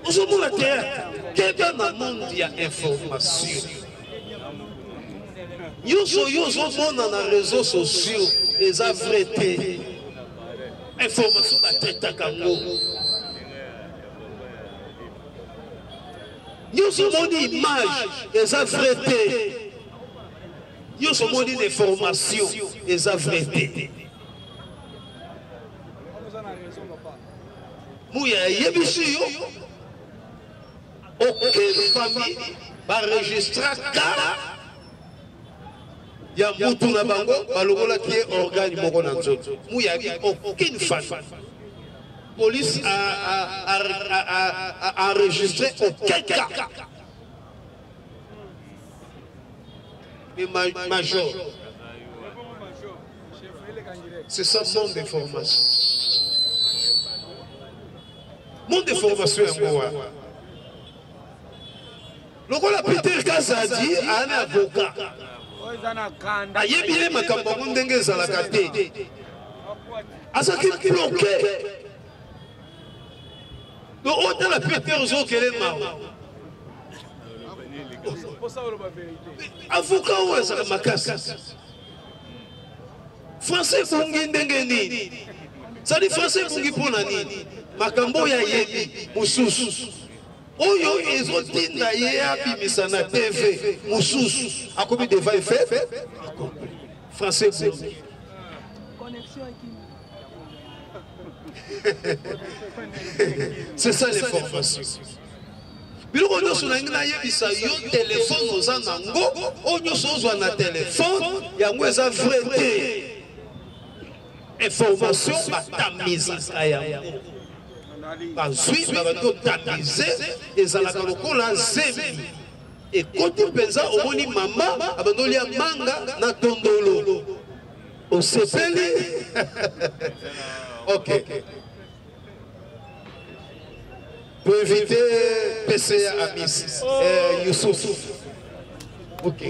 Nous sommes la terre. Quelqu'un dans le monde il y a information. Nous sommes dans les réseaux sociaux. Les vérité. Information à traiter comme nous. Nous sommes des images. Les vérité. Nous sommes des informations. Les vérité. Mouya Yebissi, aucune famille va enregistrer car il y a Moutouna Bango, Balogola qui est organe Mogonanzo. Mouya aucune famille. Police a enregistré aucun cas. Mais major, c'est ça son d'information. Mon déformation est moi. Le rôle Peter Kazadi a un avocat. A yébile ma campagne d'engue zalakate. A ce qui bloqué. Donc autant la Peter Zo qu'elle est marre. Avocat ou est-ce que ma casse? Français Kongi Ndengeni. Ça dit Français Kongi pour nani. Makambo ya yebi mususu oyo ezotinda ye abimisa na TV mususu akobi devant fait français c'est ça l'information biloko nyonso na ngai nayebisa yo téléphone oza nango oyo nyonso ozwa na téléphone yango eza vrai te information batamizaka yango ensuite bato tamize ezalaka lokola zemi ekoti mpenza omoni mama abandoli ya manga na tondolo osepeli ok pour éviter PCA à Miss Youssouf ok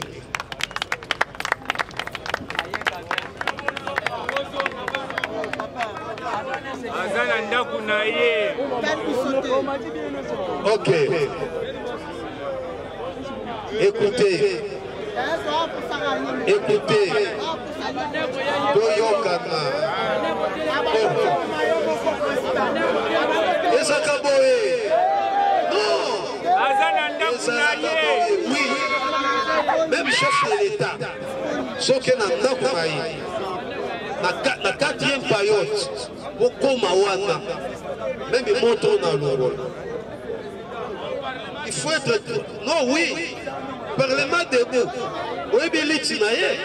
ok. Écoutez. Écoutez. Doyokana. Ezakaboé. Non. Oui. Même chef de l'État. Ce qui est dans la quatrième période. Même les motos dans le rôle. Il faut être. Non, oui. Parlement debout. Oui, bien, l'itinaye.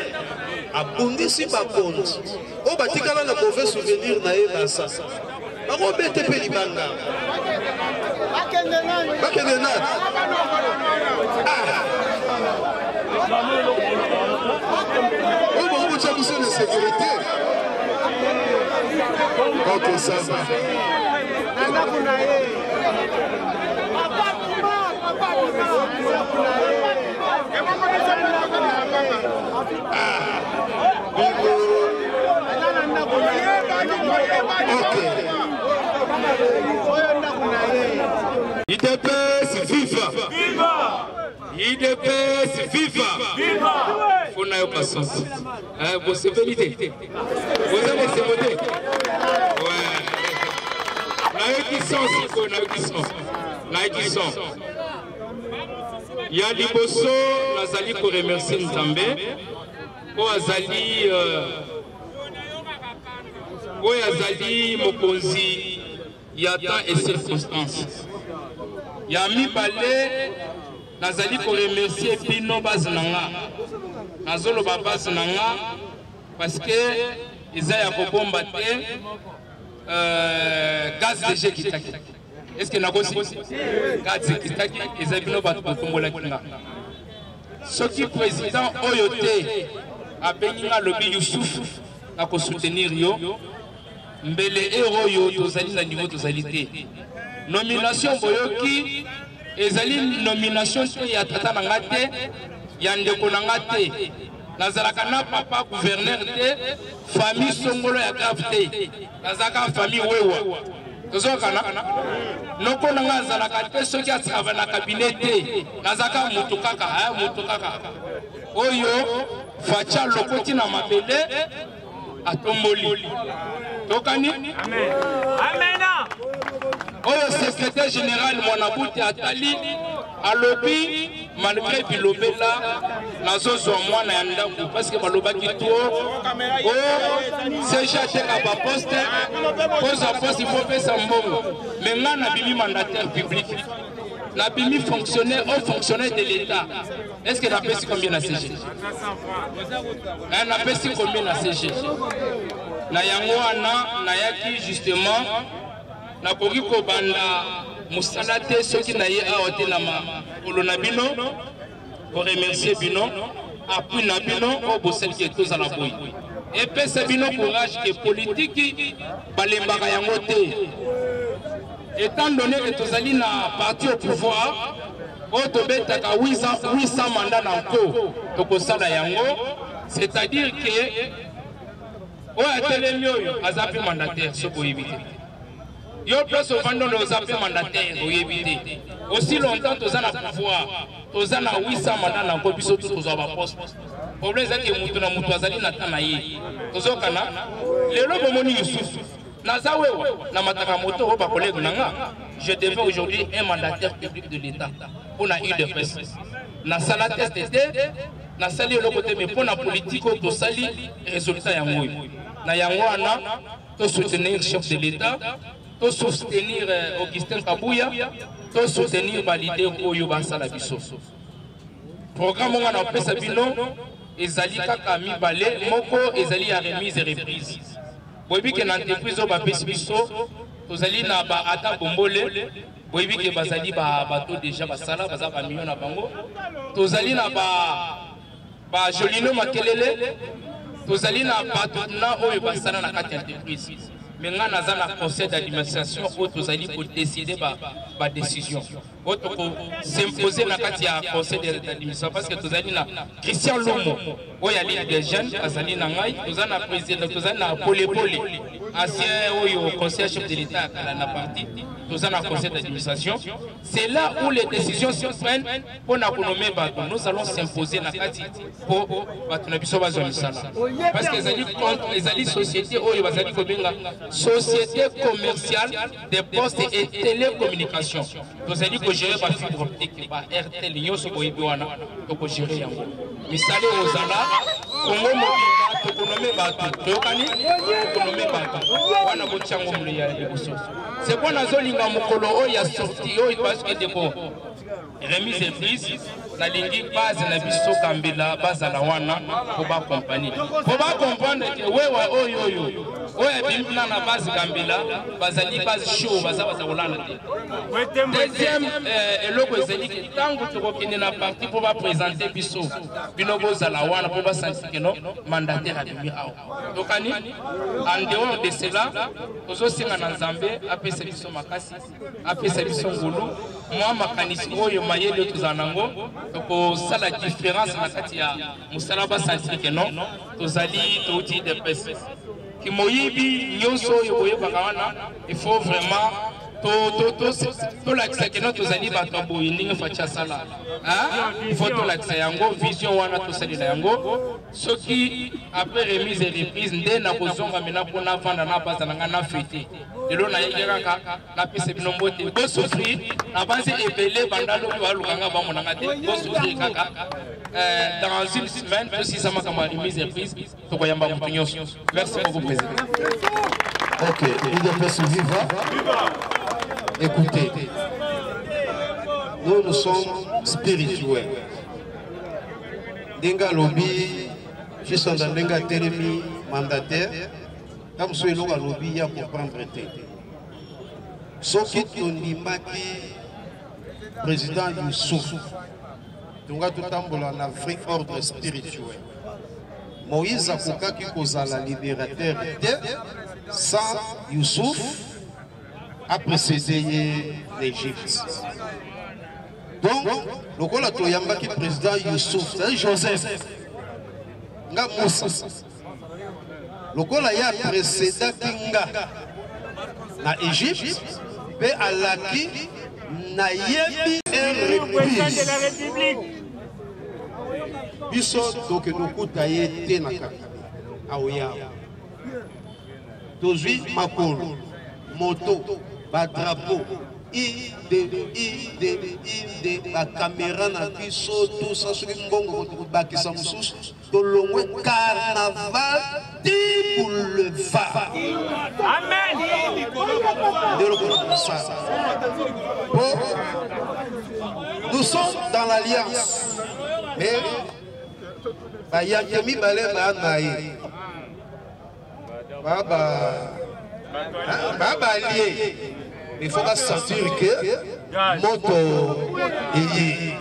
Abondissi par compte. Oh, batikala na mauvais souvenir naïe dans ça. Ako bete pelibanga. Bakenena. Oh, bon, vous avez besoin de sécurité. Ok, ça va. IDPS viva! Viva! IDPS viva! Viva! Faut n'avoir pas sens. Vous savez l'idée. Vous avez voté. Ouais. Il y a Liboso, Nazali pour remercier Nzambe. Pour Azali, Mokonzi, il y a temps et circonstances. Il y a Mibale, Nazali pour remercier Pino Baznanga. Nazolo Baznanga, parce que ils ont combattu gaz de jet kitaki. Est-ce que nagosi gaz de kitaki ils ont bien battu pour combattre kinga. Ce qui président Oyote a béni à lobby Youssouf à soutenir yo. Mbele héros yo tozali na niveau tozalité. Nomination boyoki ezali nomination ya tata nangate ya ndeko nangate. Nazalaka na papa gouverneur te famille songolo ya grave te. Nazaka famille wewa. tozokana noko na nga azalaka te soki atrava na cabinet te nazaka mutu kaka oyo facha lokoti na mabele atomboli tokani amen oyo secrétaire général Mwanabuti atali alobi malgré bilobela nazozwa mwana ya ndako parce que balobaki to seja teka ba poste il faut pesa mbongo mais nga na bimi mandataire public na bimi fonctionnaire au fonctionnaire de l'État. Est-ce que na pesi combien na CG na pesi combien na CG na yango wana na yaki justement na koki ko banda musala te soki na ye awa te na makolo na bino ko remercier bino appui na bino o bosel ke tozala boyi epesa bino courage ke politique balembaka yango te étant donné que tozali na parti au pouvoir o tobetaka 800 mandats na nko tokosala yango c'est-à-dire que oyo atelemi oyo aza mpe mandataire soki oyebi te yo place ovandi oza mpe mandataire oyebi te aussi longtemps toza na pouvoir toza na 800 mandats na nko biso tu tozwa baposte problème ezaki mutu na mutu azali na ta na ye tozokana lelo bomoni Yusufu naza wewe na mataka moto oyo bakolege na nga je devais aujourd'hui un mandataire public de l'État pour na UDPS na sala test te na sali eloko te mais pour na politique oyo tosali résultat yango oyo na yango wana to soutenir chef de l'État to soutenir Augustin Kabouya to soutenir ba leader oyo basala biso programme wana opesa bino ezali kaka mibale moko ezali ya remise et reprise boyebi ke na entreprise oyo bapesi biso tozali na ba ata bombole boyebi ke bazali bato déjà basala baza bamilio na bango tozali na ba Jolino Makelele tozali na bato na oyo basala na kati ya entreprise mais nga naza na conseil d'administration oyo tozali kodécider ba décision oyo s'imposer na kati ya conseil d'administration parce que tozali na Christian Lomo oyo ali des jeunes azali na ngai tozali na président tozali na Polepole ancien oyo conseiller chef de l'État na parti tozali na conseil d'administration. C'est là où les décisions se prennent pour nommer bato. Nous allons s'imposer na kati pour bato na biso bazwa misala parce que les alliés société oyo bazali kobenga société commerciale des postes et télécommunications. Nous allons gérer la fibre optique, la RTL, nous allons gérer yango. Misali ozala, Congo mobile, tokonomé bato, tokani, tokonomé bato. Wana bochango mliya liboso. C'est quoi nazolinga mokolo oyo sorti oyo parce que deko remise et prise na lingi base na biso kambela bazala wana ko ba compagnie. Ko ba comprendre que wewa oyo oya bimna na base kambela bazali base show baza kolala te. Deuxième eloko ezali que tango tokokende na parti pour ba présenter biso bino bozala wana pour ba sentir que non mandataire a demi awa. Tokani en dehors de cela ozo singa na Nzambe apesa biso makasi apesa biso ngulu moi makanisi oyo mayele tozanango toko sala différence na kati ya musala ba sentir que non tozali touti de pese ki moyibi nyonso oyo boyebaka wana il faut vraiment to lakisa que non tozali bato boyi ndenge facha sala il faut to lakisa yango vision wana tosali na yango soki après remise et reprise nde na kozonga mena pona vanda na baza na na fete lelo na yekaka na pese binombo te bo souffrir na base ebele bandalo ba lukanga ba monanga te bo souffrir kaka dans une semaine aussi ça m'a comme remise et reprise to koyamba mutu nyonso. Merci beaucoup président. OK, UDPS viva. Écoutez, nous sommes spirituels. Denga lobby, je suis dans Denga Télémi mandataire. Comme ce que lobby, il y a pour prendre té. Ce qui est président Youssouf, donc à tout temps, on a un vrai ordre spirituel. Moïse a qui cause la libérateur sans Youssouf a précédé l'Égypte. Donc, le rôle de président Youssouf, c'est Joseph. Nga Moussa. Le rôle a précédé Kinga. na Égypte pe alaki na yebi président de la République. Biso donc nous taillé na aoya. Tozui makolo moto ba drapeau ide ba caméra na biso tout ça sur mbongo ba kisa mususu to longwe carnaval du boulevard. Amen. Bon, nous sommes dans l'alliance. Mais Bayakemi Balé Banaï Baba lié. Il faut pas sentir que moto est.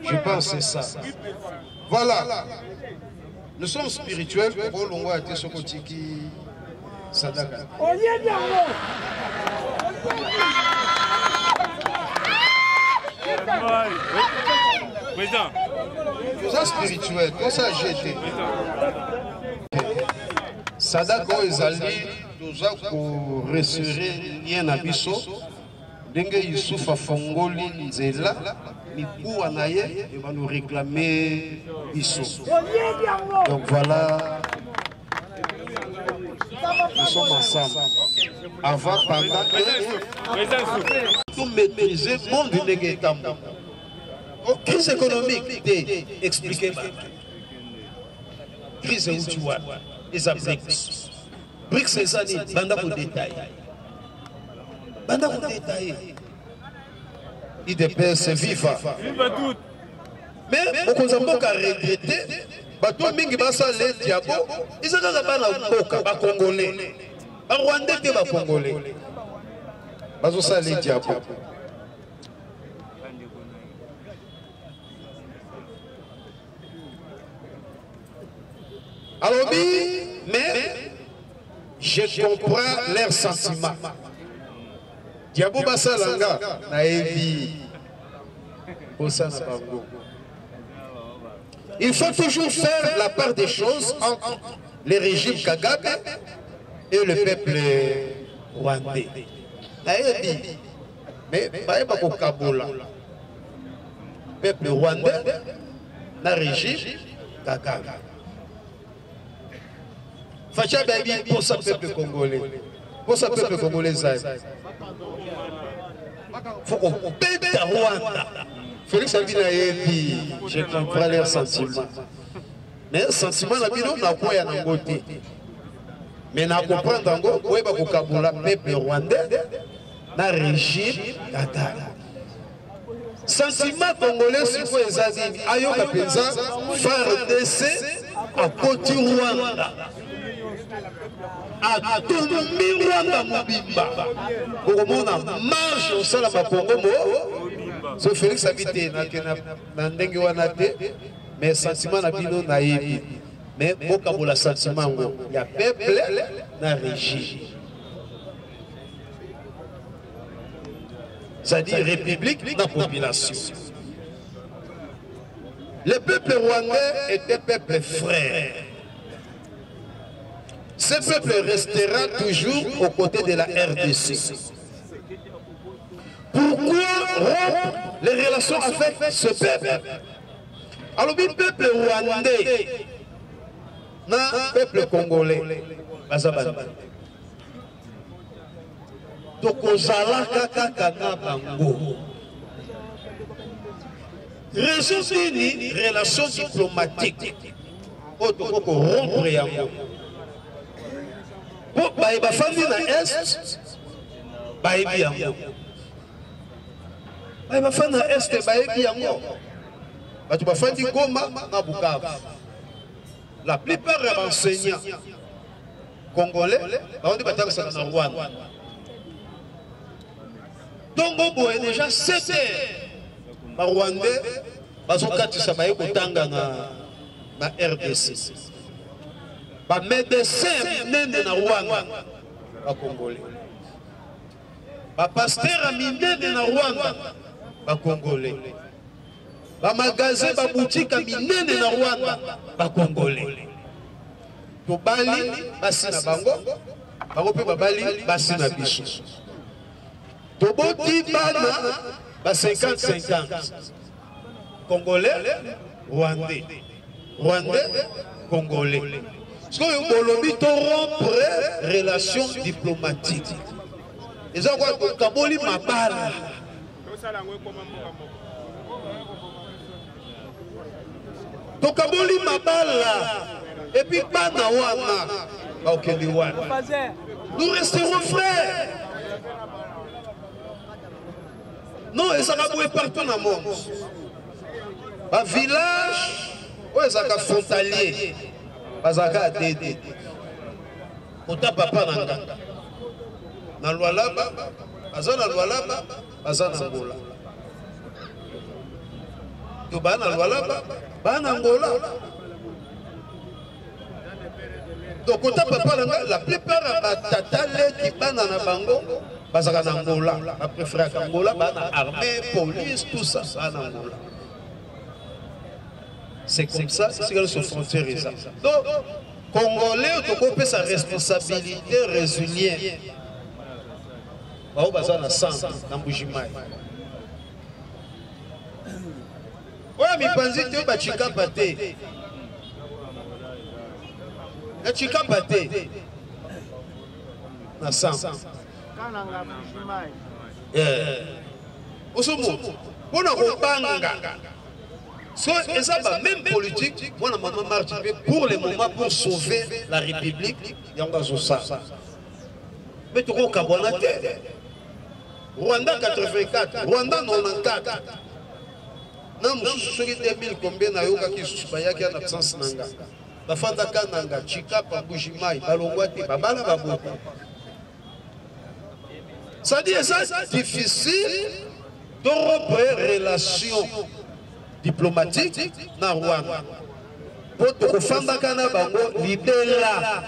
Je pense que c'est ça. Voilà. Nous sommes spirituels. Pour l'on a été sur Kotiki Sadaka. Président. Tout ça spirituel, tout ça jeté. Sadaka ezali toza ko resserrer lien na biso ndenge Yusufa fongoli nzela miku anaye et va nous réclamer biso. Donc voilà, nous sommes ensemble. Avant, pendant que tout maîtriser le monde du négatif. Crise économique, expliquez pas. Crise où tu vois, les BRICS. BRICS, c'est ça, banda pour détail. Banda pour détail. IDPS, viva. Viva tout. Mais, au Konzambo, qui a regretté, bateau mingi basa le diabo, ils ont pas boka, ba Congolais. Ba Rwandais, ba Congolais. Baso ça le diabo. Alors, mais je comprends leurs sentiments. Diabo basa langa na ebi osana bango. Il faut toujours faire la part des choses entre le régime Kagame et le peuple rwandais. Mais pas au Kabola. Peuple rwandais, le régime Kagame. Facha Baby pour ce peuple congolais. Pour ce peuple congolais, il faut qu'on pète à Rwanda. Félix Abina dit, je comprends leurs sentiments. Mais les sentiments, on a quoi à côté. Mais on a compris que on a Kabula, peuple rwandais, dans le régime Qatar. Sentiments congolais, c'est quoi les amis? Ayoka Penza, FARDC, à côté Rwanda. À tout le Rwanda Mobimba. Pour qu'on a marche au Salama Congo. So Félix habité na ndenge wana te mais sentiment na bino na yebi mais boka bola sentiment ngo ya peuple na régime c'est-à-dire république na population. Le peuple rwandais est un peuple frère. Ce peuple restera toujours aux côtés de la RDC. Pourquoi rompre les relations avec ce peuple? Alors, le peuple rwandais, le peuple congolais, donc raison d'une relation diplomatique, rompre yango. Pour la famille dans l'Est, baïbi yango. La famille dans l'Est, baïbi yango. La famille Goma na Bukavu. La plupart des enseignants congolais, on dit que c'est en Rwanda. Donc, on est déjà 7 heures. Les Rwandais, ils ont dit na RDC. Les médecins minene na Rwanda, les Congolais. Les pasteurs minene na Rwanda, les Congolais. Les magasins, les boutiques minene na Rwanda, les Congolais. Tobali, basi na bango, bango pe babali basi na biso toboti bana ba 50-50 congolais rwandais congolais soki bolobi to rompre relation diplomatique eza kwa tokaboli mabala tokaboli mabala epi bana wana baokende wana nous resterons frères non ezaka boye partout na monde bavillage oyo ezalaka frontalier bazalaka adede kota papa na nga na Lualaba baza na Lualaba baza na Angola to baa na Lualaba baa na Angola donc kota papa na nga la plupart ya batata leki bana na bango bazalaka na Angola bapréféraka Angola baa na armée police tout ça baa na Angola. C'est comme ça, c'est comme ça, frontière. Donc, Congolais, on peut sa responsabilité résilienne. On va dans le centre, dans Boujimaï. Oui, mais pensez que tu vas chika pate. La chika pate. Dans le centre. Osomo, on a repanga. So, et ça va même politique, moi, maman marche pour le moment pour sauver la République. Il y a ça. Mais tu vois, Rwanda 84, Rwanda 94. Non, je suis 2000 combien na yoga qui soubaya qui en absence nanga. La fanda kananga, Chika, Pamboujimaï, Balongwati, Babala Babou. Ça dit ça, c'est difficile de reprendre relation diplomatique na Rwanda. Pour te faire kana bango libella.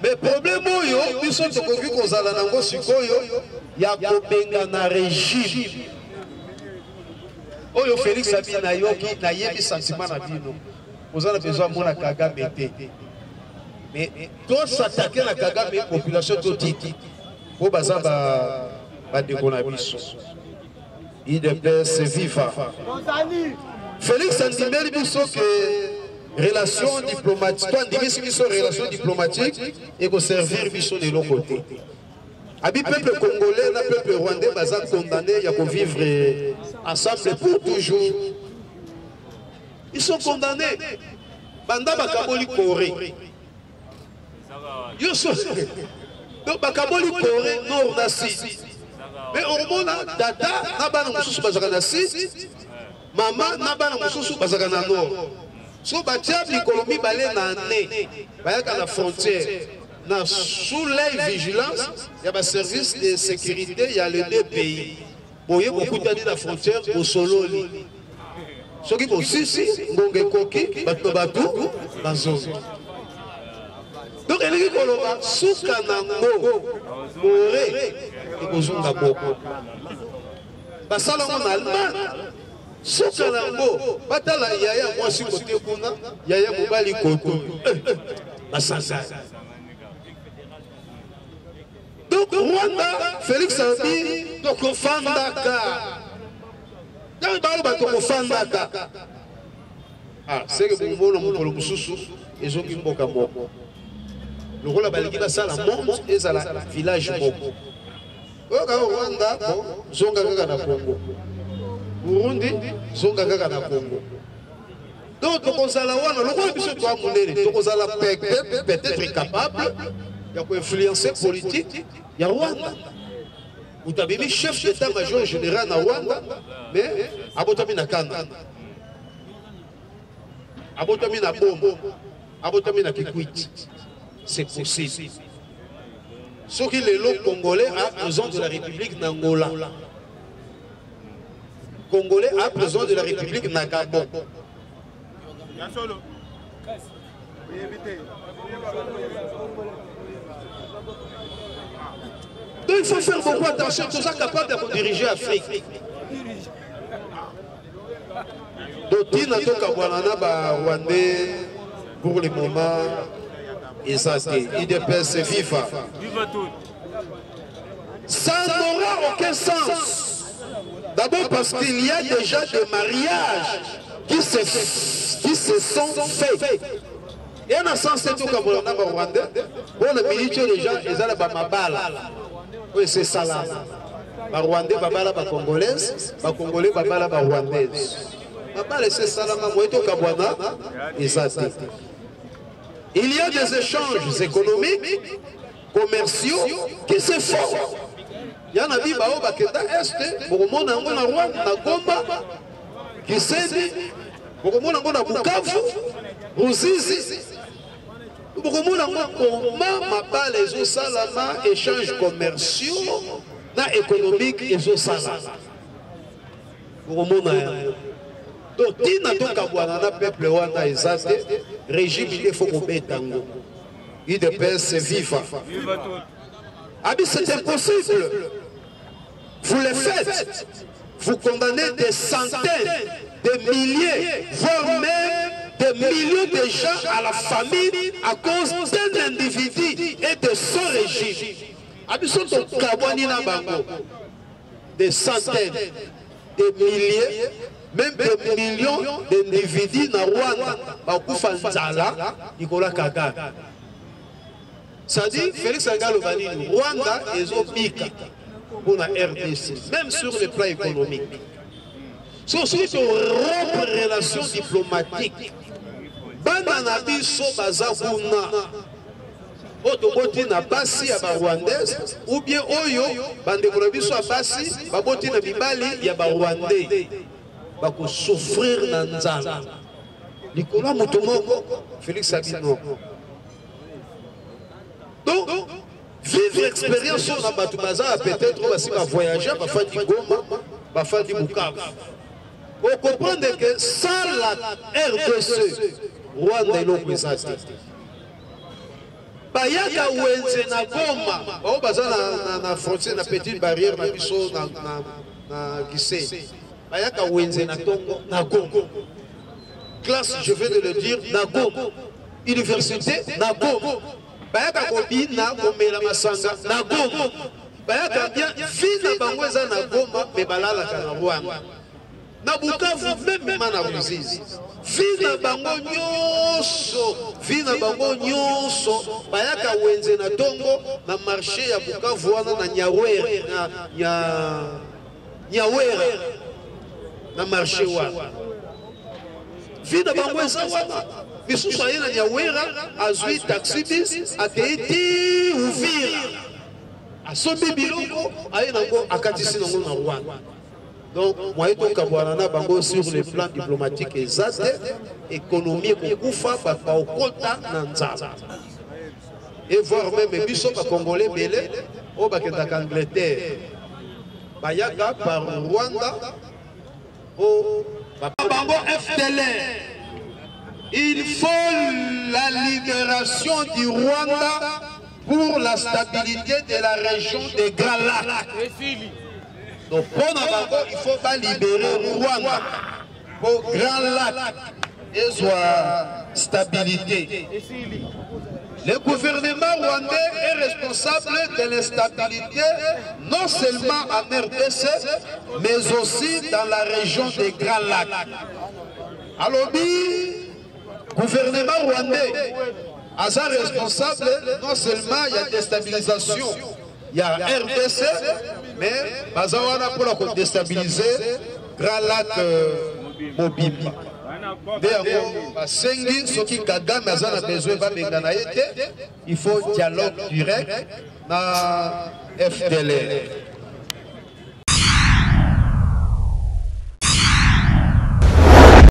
Mais problème yo, biso to koki kozala nango sikoyo ya kobenga na régime. Oyo Félix Abi na yoki na yebi sentiment na bino. Ozala besoin mona Kagame te. Mais to s'attaquer na Kagame population to tiki. Po baza ba dekona biso. IDPS viva. Félix Antimeli biso que relation diplomatique, toi ndimisi biso relation diplomatique et ko servir biso de l'autre côté. Abi peuple congolais na peuple rwandais baza condamné ya ko vivre ensemble pour toujours. Ils sont condamnés. Banda bakaboli Corée. Yo so. Donc bakaboli Corée nord na sud. Mais au moment dada nabana mususu bazaka na sud, mama nabana mususu bazaka na nord. So batia likolomi balé na né, bayaka na frontière. Na sous l'œil vigilance, il y a un service de sécurité, il y a les deux pays. Boye beaucoup de la frontière au solo li. Ce qui est si ngongé koki batu bazo. Donc elle est koloba suka nango boré et kozunga boko. Basala en Allemagne. Suka nango batala yaya mwasi kote kuna yaya mobali koto. Basasa. Donc Rwanda, Félix Abi, donc Fandaka. Donc Fandaka. Ah, c'est que vous voulez mon polo mususu, ils ont une boca moko. Le rôle à Balikina ça la monte et ça la village moko. Rwanda, zonga gaga na Congo. Burundi, zonga gaga na Congo. Donc tokozala wana, le rôle biso toi munene, tokozala peut-être capable. Il y a influencer politique, il y a Rwanda. Vous avez mis chef d'état-major général à Rwanda, mais Abotami na Kanda, Abotami na Bombo, Abotami na Kikwit. C'est possible. Ce qui est le Congolais a besoin de la République d'Angola. Congolais a besoin de la République na Gabon. Donc il faut faire beaucoup attention, tout ça capable de diriger l'Afrique. Donc il y a des Rwandais pour le moment, Et ça, c'est IDPS viva. Viva tout. Ça n'aura aucun sens. D'abord parce qu'il y a déjà des mariages qui se sont faits. Et en un sens, c'est tout comme on a au Rwanda. On a mis les gens, ils ont la mabala. Oui, c'est ça là. Les Rwandais, les Congolaises, les Congolais, les Rwandaises. C'est ça là, il y a des échanges économiques, commerciaux qui se font. Il y en a qui sont est, beaucoup de monde en Rwanda, na Goma, Kiseni, beaucoup de monde en Bukavu, Ruzizi. Beaucoup de monde en comment les salama échanges commerciaux, na économiques et les salama. Beaucoup de monde donc, si nous avons un peuple Rwanda exalté, le régime il faut qu'on mette en haut. IDPS viva. C'est impossible. Vous le faites. Vous condamnez des centaines, des milliers, voire même des millions de gens à la famine à cause d'un individu et de son régime. Des centaines, des milliers, même des millions d'individus dans Rwanda, Bakufa Nzala, Nicolas Kaka. Ça dit, Félix Angalobani, Rwanda est au pic pour la RDC, même sur le plan économique. Sur ce qui rompre relations diplomatiques, Bananabi Sobazabuna, Otoboti na basi ya ba Rwandais, ou bien Oyo, Bandekolabi so basi, Baboti na Bibali ya ba Rwandais. Bako souffrir dans Nzala. Nicolas Moutomoko, Félix Abino. Donc, vivre l'expérience sur la Batoubaza, peut-être on va voyager, on va faire du Goma, on va faire du Bukavu. Vous comprenez que sans la RDC, Rwanda est l'opposé. Bayaka Wenze na Goma, on va na frontière, na petite barrière, na biso, na Gissé. Bayaka Wenze na Tongo, na Gogo. Classe, je viens de le dire, na Gogo. Université, na Gogo. Bayaka Kobina, Komela Masanga, na Gogo. Bayaka bien, Fina Bangweza na Goma, mais Balala Kanarwana. Na Bukavu, même na Ruzizi. Fina Bango Nyonso, Fina Bango Nyonso, Bayaka Wenze na Tongo, na marché ya Bukavu, na Nyawere, Nyawere. Na marché wa vida bangweza wana bisusu ayena Nyawera azui taxi bis akeiti Uvira asobi biloko ayena ngo akatisi nango na Rwanda. Donc moi to kabwana na bango sur le plan diplomatique exact, économique kokufa ba okota na Nzala. Et voir même biso ba congolais belé o ba kenda Angleterre bayaka par Rwanda. Bango FDLR, il faut la libération du Rwanda pour la stabilité de la région des Grands Lacs. Donc pour Bango, il faut pas libérer le Rwanda pour Grands Lacs et soit stabilité. Le gouvernement rwandais est responsable de l'instabilité non seulement en RDC, mais aussi dans la région des Grands Lacs. Alors, le gouvernement rwandais est responsable non seulement il y a déstabilisation, il y a RDC, mais Bazawana pour la déstabiliser Grand Lac Mobimba. Il faut dialogue direct dans FDLR.